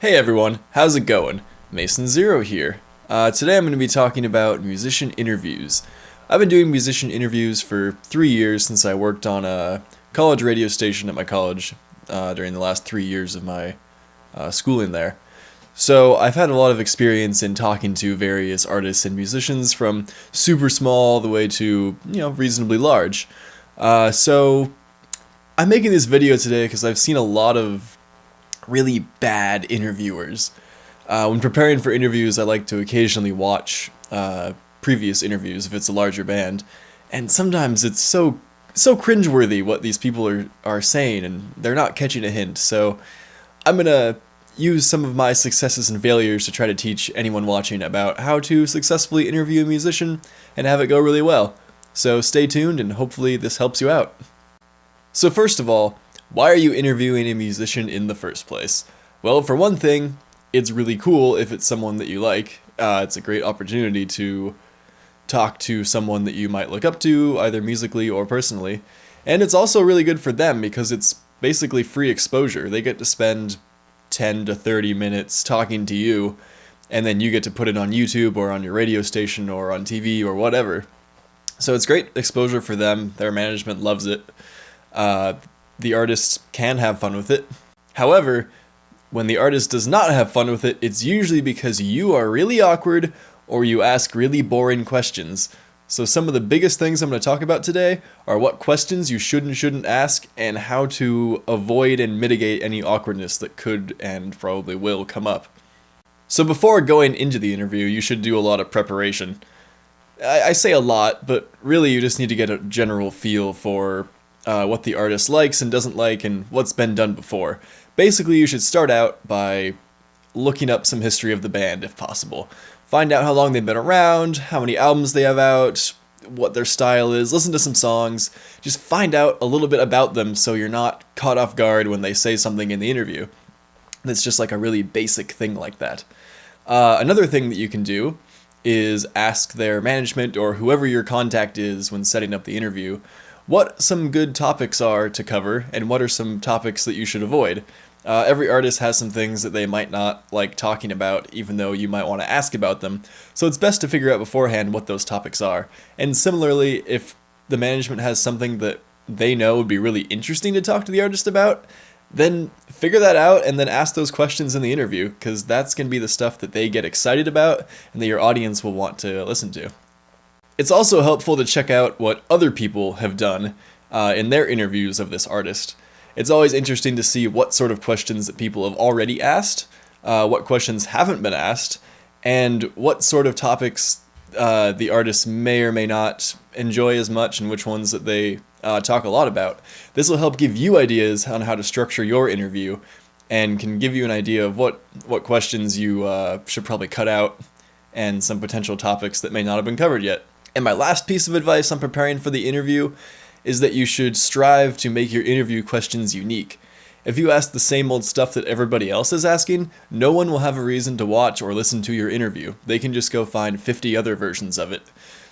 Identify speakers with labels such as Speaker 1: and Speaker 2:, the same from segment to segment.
Speaker 1: Hey everyone, how's it going? Mason Zero here. Today I'm going to be talking about musician interviews. I've been doing musician interviews for 3 years since I worked on a college radio station at my college during the last 3 years of my schooling there. So I've had a lot of experience in talking to various artists and musicians from super small all the way to, reasonably large. So I'm making this video today because I've seen a lot of really bad interviewers. When preparing for interviews, I like to occasionally watch previous interviews if it's a larger band, and sometimes it's so cringeworthy what these people are saying, and they're not catching a hint. So I'm gonna use some of my successes and failures to try to teach anyone watching about how to successfully interview a musician and have it go really well. So stay tuned, and hopefully this helps you out. So first of all, why are you interviewing a musician in the first place? Well, for one thing, it's really cool if it's someone that you like. It's a great opportunity to talk to someone that you might look up to, either musically or personally. And it's also really good for them because it's basically free exposure. They get to spend 10 to 30 minutes talking to you, and then you get to put it on YouTube or on your radio station or on TV or whatever. So it's great exposure for them. Their management loves it. The artist can have fun with it. However, when the artist does not have fun with it, it's usually because you are really awkward or you ask really boring questions. So some of the biggest things I'm going to talk about today are what questions you should and shouldn't ask, and how to avoid and mitigate any awkwardness that could and probably will come up. So before going into the interview, you should do a lot of preparation. I say a lot, but really you just need to get a general feel for what the artist likes and doesn't like and what's been done before. Basically, you should start out by looking up some history of the band if possible. Find out how long they've been around, how many albums they have out, what their style is, listen to some songs. Just find out a little bit about them so you're not caught off guard when they say something in the interview. That's just like a really basic thing like that. Another thing that you can do is ask their management or whoever your contact is when setting up the interview what some good topics are to cover, and what are some topics that you should avoid. Every artist has some things that they might not like talking about, even though you might want to ask about them, so it's best to figure out beforehand what those topics are. And similarly, if the management has something that they know would be really interesting to talk to the artist about, then figure that out and then ask those questions in the interview, because that's going to be the stuff that they get excited about and that your audience will want to listen to. It's also helpful to check out what other people have done in their interviews of this artist. It's always interesting to see what sort of questions that people have already asked, what questions haven't been asked, and what sort of topics the artist may or may not enjoy as much, and which ones that they talk a lot about. This will help give you ideas on how to structure your interview, and can give you an idea of what questions you should probably cut out, and some potential topics that may not have been covered yet. And my last piece of advice on preparing for the interview is that you should strive to make your interview questions unique. If you ask the same old stuff that everybody else is asking, no one will have a reason to watch or listen to your interview. They can just go find 50 other versions of it.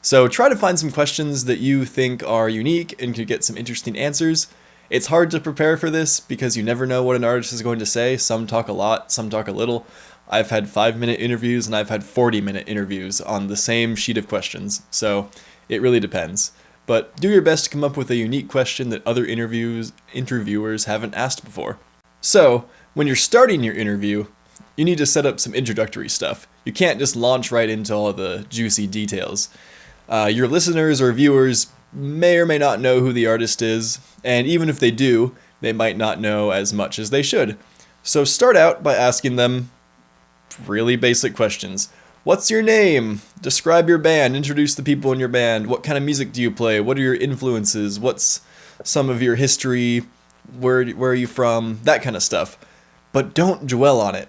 Speaker 1: So try to find some questions that you think are unique and could get some interesting answers. It's hard to prepare for this because you never know what an artist is going to say. Some talk a lot, some talk a little. I've had 5-minute interviews and I've had 40-minute interviews on the same sheet of questions, so it really depends. But do your best to come up with a unique question that other interviewers haven't asked before. So, when you're starting your interview, you need to set up some introductory stuff. You can't just launch right into all the juicy details. Your listeners or viewers may or may not know who the artist is, and even if they do, they might not know as much as they should. So start out by asking them really basic questions. What's your name? Describe your band. Introduce the people in your band. What kind of music do you play? What are your influences? What's some of your history? Where are you from? That kind of stuff. But don't dwell on it.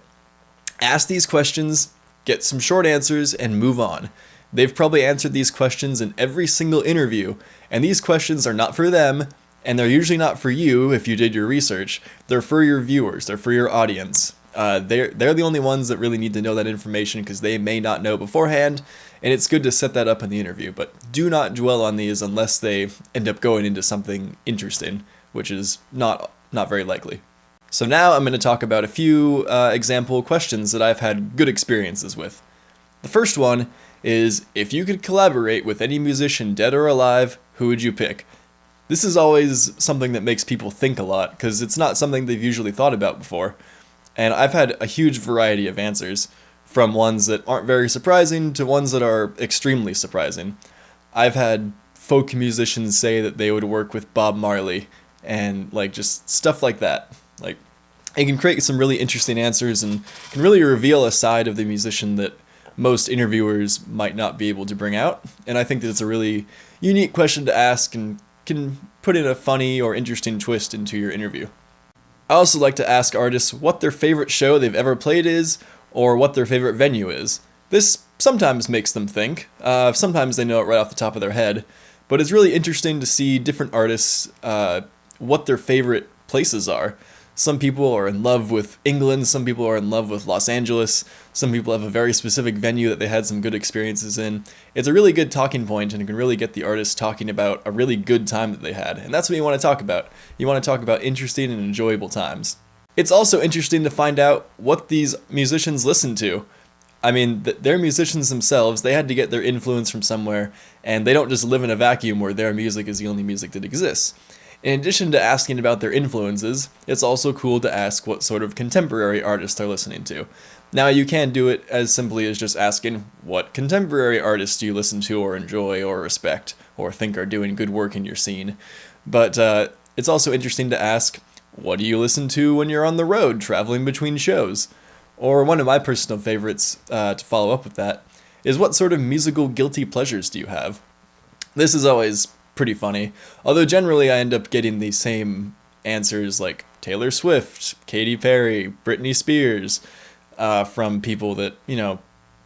Speaker 1: Ask these questions, get some short answers, and move on. They've probably answered these questions in every single interview, and these questions are not for them, and they're usually not for you if you did your research. They're for your viewers. They're for your audience. They're the only ones that really need to know that information because they may not know beforehand, and it's good to set that up in the interview. But do not dwell on these unless they end up going into something interesting, which is not very likely. So now I'm going to talk about a few example questions that I've had good experiences with. The first one is, if you could collaborate with any musician, dead or alive, who would you pick? This is always something that makes people think a lot, because it's not something they've usually thought about before. And I've had a huge variety of answers, from ones that aren't very surprising to ones that are extremely surprising. I've had folk musicians say that they would work with Bob Marley, and like just stuff like that. Like, it can create some really interesting answers and can really reveal a side of the musician that most interviewers might not be able to bring out. And I think that it's a really unique question to ask and can put in a funny or interesting twist into your interview. I also like to ask artists what their favorite show they've ever played is, or what their favorite venue is. This sometimes makes them think. Sometimes they know it right off the top of their head. But it's really interesting to see different artists, what their favorite places are. Some people are in love with England, some people are in love with Los Angeles, some people have a very specific venue that they had some good experiences in. It's a really good talking point, and it can really get the artist talking about a really good time that they had. And that's what you want to talk about. You want to talk about interesting and enjoyable times. It's also interesting to find out what these musicians listen to. I mean, they're musicians themselves, they had to get their influence from somewhere, and they don't just live in a vacuum where their music is the only music that exists. In addition to asking about their influences, it's also cool to ask what sort of contemporary artists they're listening to. Now, you can do it as simply as just asking, what contemporary artists do you listen to or enjoy or respect, or think are doing good work in your scene? But it's also interesting to ask, what do you listen to when you're on the road, traveling between shows? Or one of my personal favorites, to follow up with that, is what sort of musical guilty pleasures do you have? This is always pretty funny, although generally I end up getting the same answers like Taylor Swift, Katy Perry, Britney Spears, from people that,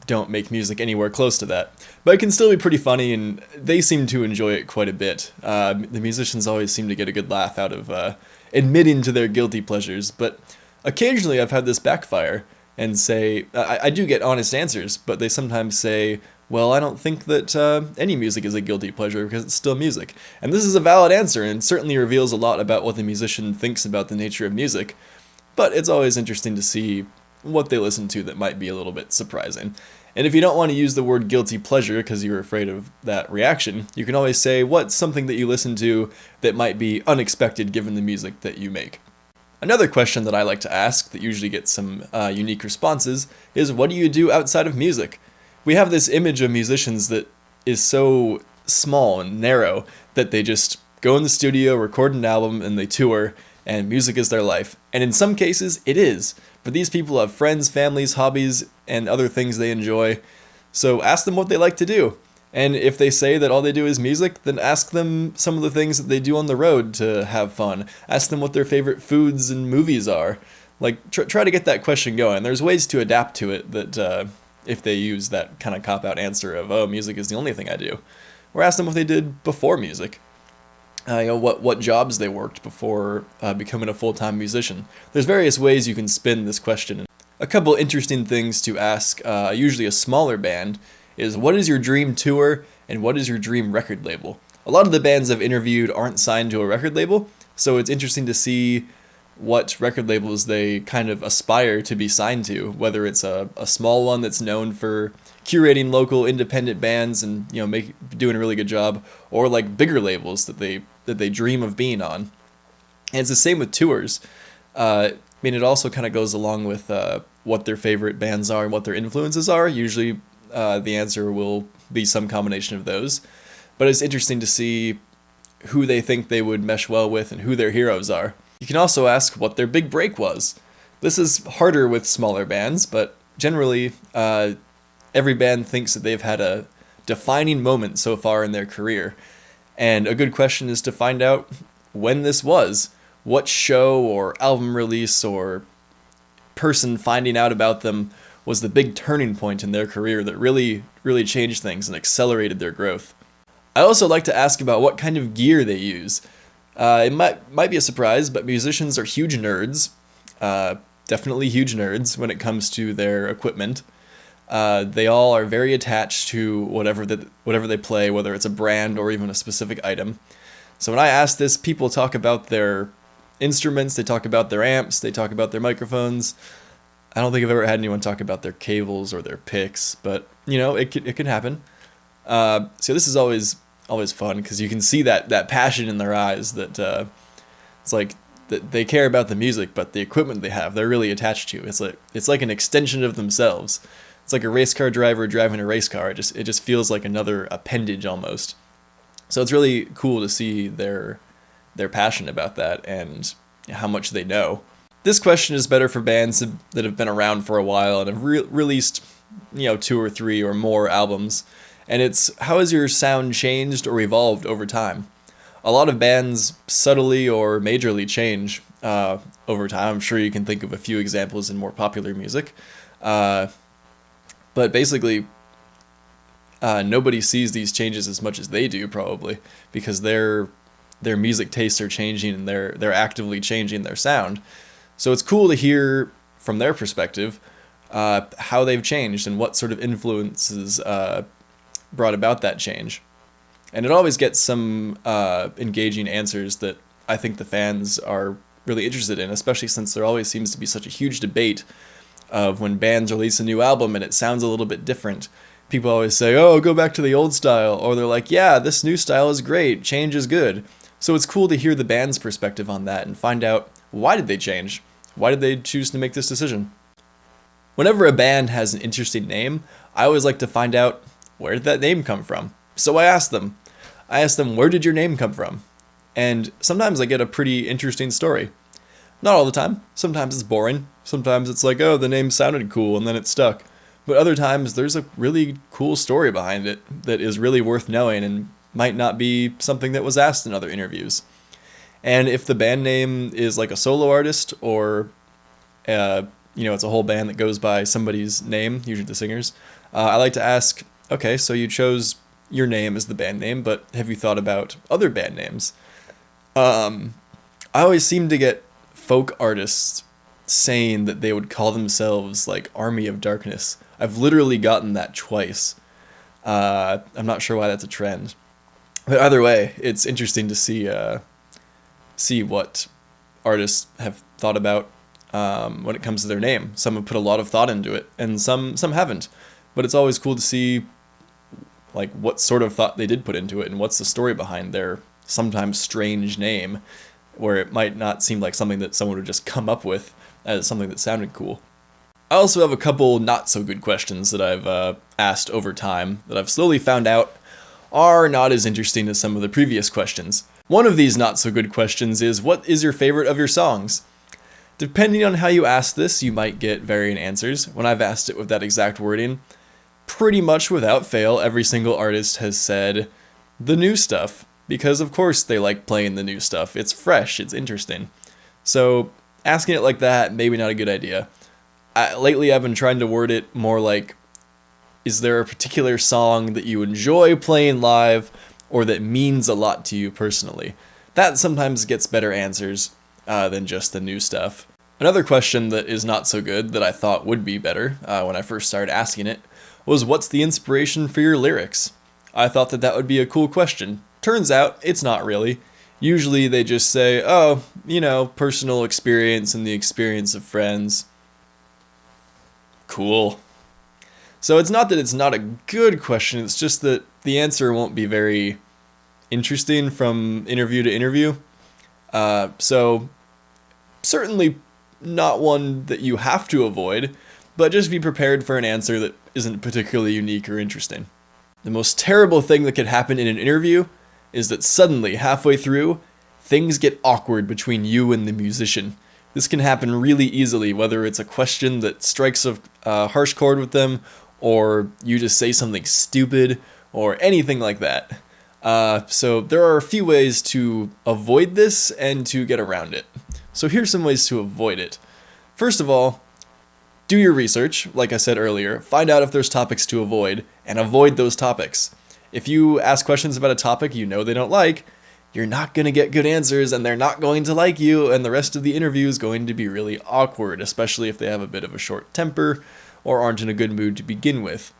Speaker 1: don't make music anywhere close to that. But it can still be pretty funny, and they seem to enjoy it quite a bit. The musicians always seem to get a good laugh out of admitting to their guilty pleasures, but occasionally I've had this backfire and say, I do get honest answers, but they sometimes say, well, I don't think that any music is a guilty pleasure because it's still music. And this is a valid answer and certainly reveals a lot about what the musician thinks about the nature of music, but it's always interesting to see what they listen to that might be a little bit surprising. And if you don't want to use the word guilty pleasure because you're afraid of that reaction, you can always say what's something that you listen to that might be unexpected given the music that you make. Another question that I like to ask that usually gets some unique responses is, what do you do outside of music? We have this image of musicians that is so small and narrow that they just go in the studio, record an album, and they tour, and music is their life. And in some cases, it is. But these people have friends, families, hobbies, and other things they enjoy. So ask them what they like to do. And if they say that all they do is music, then ask them some of the things that they do on the road to have fun. Ask them what their favorite foods and movies are. Like, try to get that question going. There's ways to adapt to it that, if they use that kind of cop-out answer of, oh, music is the only thing I do. Or ask them what they did before music. What jobs they worked before becoming a full-time musician. There's various ways you can spin this question. A couple interesting things to ask, usually a smaller band, is what is your dream tour and what is your dream record label? A lot of the bands I've interviewed aren't signed to a record label, so it's interesting to see what record labels they kind of aspire to be signed to, whether it's a small one that's known for curating local independent bands and doing a really good job, or like bigger labels that they dream of being on. And it's the same with tours. It also kind of goes along with what their favorite bands are and what their influences are. Usually the answer will be some combination of those. But it's interesting to see who they think they would mesh well with and who their heroes are. You can also ask what their big break was. This is harder with smaller bands, but generally every band thinks that they've had a defining moment so far in their career. And a good question is to find out when this was. What show or album release or person finding out about them was the big turning point in their career that really, really changed things and accelerated their growth. I also like to ask about what kind of gear they use. It might be a surprise, but musicians are huge nerds. Definitely huge nerds when it comes to their equipment. They all are very attached to whatever they play, whether it's a brand or even a specific item. So when I ask this, people talk about their instruments, they talk about their amps, they talk about their microphones. I don't think I've ever had anyone talk about their cables or their picks, but it can happen. So this is always fun because you can see that passion in their eyes that it's like that they care about the music, but the equipment they have, they're really attached to. It's like an extension of themselves. It's like a race car driver driving a race car. It just feels like another appendage almost. So it's really cool to see their passion about that and how much they know. This question is better for bands that have been around for a while and have released 2 or 3 or more albums. And it's, how has your sound changed or evolved over time? A lot of bands subtly or majorly change over time. I'm sure you can think of a few examples in more popular music. But basically, nobody sees these changes as much as they do, probably, because their music tastes are changing and they're actively changing their sound. So it's cool to hear from their perspective how they've changed and what sort of influences brought about that change. And it always gets some engaging answers that I think the fans are really interested in, especially since there always seems to be such a huge debate of when bands release a new album and it sounds a little bit different. People always say, oh, go back to the old style, or they're like, yeah, this new style is great, change is good. So it's cool to hear the band's perspective on that and find out, why did they change? Why did they choose to make this decision? Whenever a band has an interesting name, I always like to find out, where did that name come from? So I ask them, where did your name come from? And sometimes I get a pretty interesting story. Not all the time. Sometimes it's boring. Sometimes it's like, oh, the name sounded cool and then it stuck. But other times there's a really cool story behind it that is really worth knowing and might not be something that was asked in other interviews. And if the band name is like a solo artist or, it's a whole band that goes by somebody's name, usually the singers, I like to ask, okay, so you chose your name as the band name, but have you thought about other band names? I always seem to get folk artists saying that they would call themselves like Army of Darkness. I've literally gotten that twice. I'm not sure why that's a trend. But either way, it's interesting to see what artists have thought about when it comes to their name. Some have put a lot of thought into it, and some haven't. But it's always cool to see like what sort of thought they did put into it and what's the story behind their sometimes strange name, where it might not seem like something that someone would just come up with as something that sounded cool. I also have a couple not so good questions that I've asked over time that I've slowly found out are not as interesting as some of the previous questions. One of these not so good questions is, what is your favorite of your songs? Depending on how you ask this, you might get varying answers. When I've asked it with that exact wording, pretty much without fail, every single artist has said the new stuff, because of course they like playing the new stuff. It's fresh, it's interesting. So asking it like that, maybe not a good idea. Lately I've been trying to word it more like, is there a particular song that you enjoy playing live or that means a lot to you personally? That sometimes gets better answers than just the new stuff. Another question that is not so good that I thought would be better when I first started asking it was, what's the inspiration for your lyrics? I thought that would be a cool question. Turns out it's not really. Usually they just say, oh, personal experience and the experience of friends. Cool. So it's not that it's not a good question, it's just that the answer won't be very interesting from interview to interview. So certainly not one that you have to avoid, but just be prepared for an answer that isn't particularly unique or interesting. The most terrible thing that could happen in an interview is that suddenly, halfway through, things get awkward between you and the musician. This can happen really easily, whether it's a question that strikes a harsh chord with them, or you just say something stupid, or anything like that. So there are a few ways to avoid this and to get around it. So here's some ways to avoid it. First of all, do your research, like I said earlier, find out if there's topics to avoid, and avoid those topics. If you ask questions about a topic you know they don't like, you're not going to get good answers, and they're not going to like you, and the rest of the interview is going to be really awkward, especially if they have a bit of a short temper or aren't in a good mood to begin with.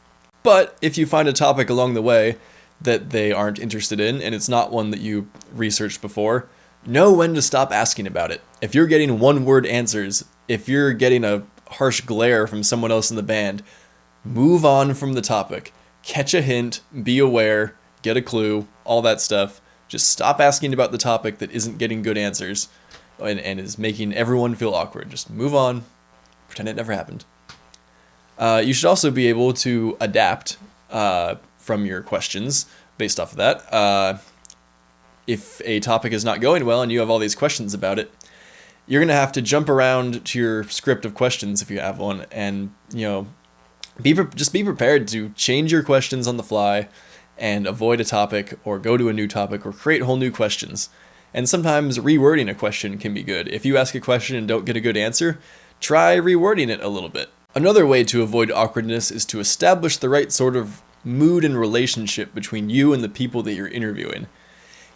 Speaker 1: But if you find a topic along the way that they aren't interested in, and it's not one that you researched before, know when to stop asking about it. If you're getting one-word answers, if you're getting a harsh glare from someone else in the band, move on from the topic. Catch a hint, be aware, get a clue, all that stuff. Just stop asking about the topic that isn't getting good answers and is making everyone feel awkward. Just move on, pretend it never happened. You should also be able to adapt from your questions based off of that. If a topic is not going well and you have all these questions about it, you're going to have to jump around to your script of questions if you have one, and just be prepared to change your questions on the fly and avoid a topic or go to a new topic or create whole new questions. And sometimes rewording a question can be good. If you ask a question and don't get a good answer, try rewording it a little bit. Another way to avoid awkwardness is to establish the right sort of mood and relationship between you and the people that you're interviewing.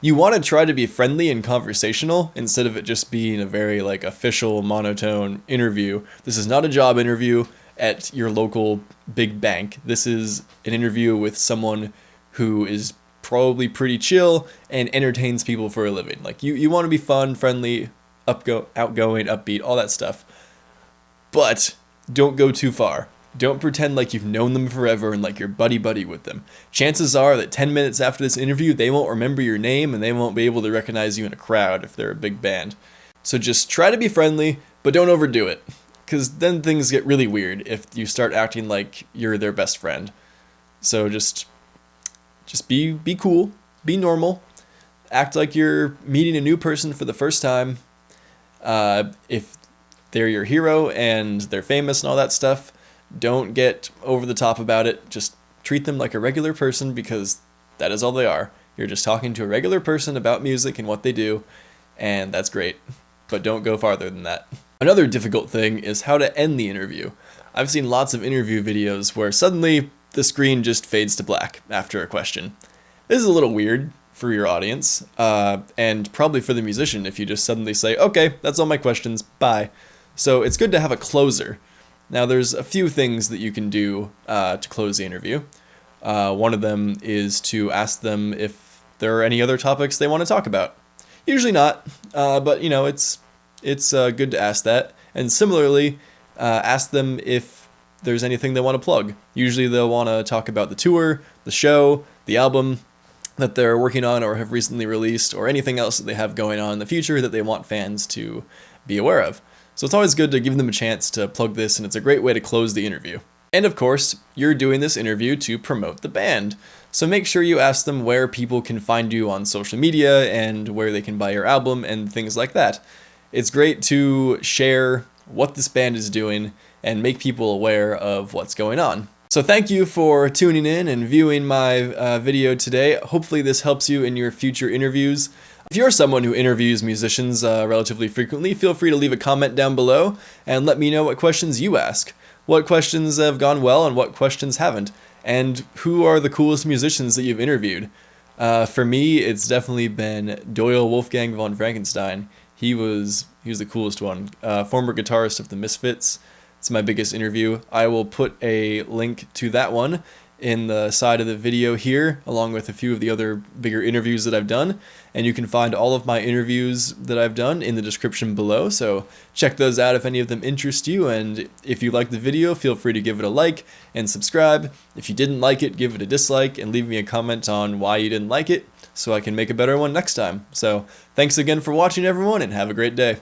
Speaker 1: You want to try to be friendly and conversational instead of it just being a very official, monotone interview. This is not a job interview at your local big bank. This is an interview with someone who is probably pretty chill and entertains people for a living. You want to be fun, friendly, outgoing, upbeat, all that stuff. But don't go too far. Don't pretend like you've known them forever and like you're buddy-buddy with them. Chances are that 10 minutes after this interview, they won't remember your name and they won't be able to recognize you in a crowd if they're a big band. So just try to be friendly, but don't overdo it, because then things get really weird if you start acting like you're their best friend. So just be cool, be normal, act like you're meeting a new person for the first time. If they're your hero and they're famous and all that stuff, don't get over the top about it. Just treat them like a regular person, because that is all they are. You're just talking to a regular person about music and what they do, and that's great. But don't go farther than that. Another difficult thing is how to end the interview. I've seen lots of interview videos where suddenly the screen just fades to black after a question. This is a little weird for your audience, and probably for the musician if you just suddenly say, okay, that's all my questions, bye. So it's good to have a closer. Now there's a few things that you can do to close the interview. One of them is to ask them if there are any other topics they want to talk about. Usually not, but it's good to ask that. And similarly, ask them if there's anything they want to plug. Usually they'll want to talk about the tour, the show, the album that they're working on or have recently released, or anything else that they have going on in the future that they want fans to be aware of. So it's always good to give them a chance to plug this, and it's a great way to close the interview. And of course, you're doing this interview to promote the band. So make sure you ask them where people can find you on social media and where they can buy your album and things like that. It's great to share what this band is doing and make people aware of what's going on. So thank you for tuning in and viewing my video today. Hopefully this helps you in your future interviews. If you're someone who interviews musicians relatively frequently, feel free to leave a comment down below and let me know what questions you ask. What questions have gone well and what questions haven't, and who are the coolest musicians that you've interviewed. For me, it's definitely been Doyle Wolfgang von Frankenstein. He was the coolest one. Former guitarist of the Misfits. It's my biggest interview. I will put a link to that one in the side of the video here, along with a few of the other bigger interviews that I've done. And you can find all of my interviews that I've done in the description below, so check those out if any of them interest you. And if you liked the video, feel free to give it a like and subscribe. If you didn't like it, give it a dislike and leave me a comment on why you didn't like it, so I can make a better one next time. So thanks again for watching, everyone, and have a great day.